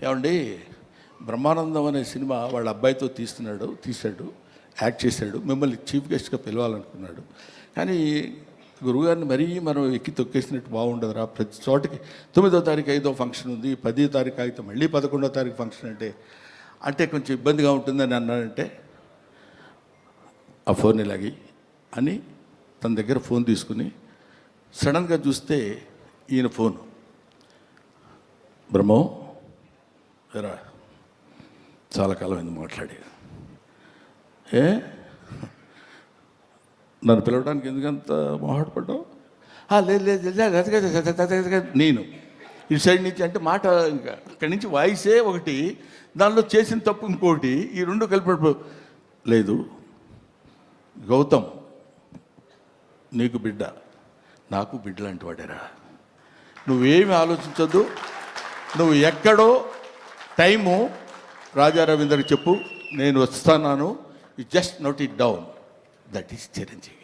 ఏమండి, బ్రహ్మానందం అనే సినిమా వాళ్ళ అబ్బాయితో తీశాడు, యాక్ట్ చేశాడు, మిమ్మల్ని చీఫ్ గెస్ట్గా పిలవాలనుకున్నాడు. కానీ గురువుగారిని మరీ మనం ఎక్కి తొక్కేసినట్టు బాగుండదురా, ప్రతి చోటకి 9వ తారీఖు 5వ ఫంక్షన్ ఉంది, 10వ తారీఖు అయితే మళ్ళీ 11వ తారీఖు ఫంక్షన్ అంటే కొంచెం ఇబ్బందిగా ఉంటుందని అన్నాడంటే ఆ ఫోన్ ఇలాగి అని తన దగ్గర ఫోన్ తీసుకుని సడన్గా చూస్తే ఈయన ఫోను. బ్రహ్మం రా, చాలా కాలం అయింది మాట్లాడి, నన్ను పిలవడానికి ఎందుకంత మొహాటపడ్డావు? లేదు నేను ఇటు సైడ్ నుంచి అంటే మాట ఇంకా అక్కడి నుంచి వాయిసే ఒకటి, దానిలో చేసిన తప్పు ఇంకోటి, ఈ రెండు కలిపి లేదు. గౌతమ్ నీకు బిడ్డ, నాకు బిడ్డ లాంటి వాడేరా, నువ్వేమి ఆలోచించొద్దు, నువ్వు ఎక్కడో టైము రాజా రవీందర్కి చెప్పు, నేను వస్తున్నాను, you just note it down, that is Chiranjeevi.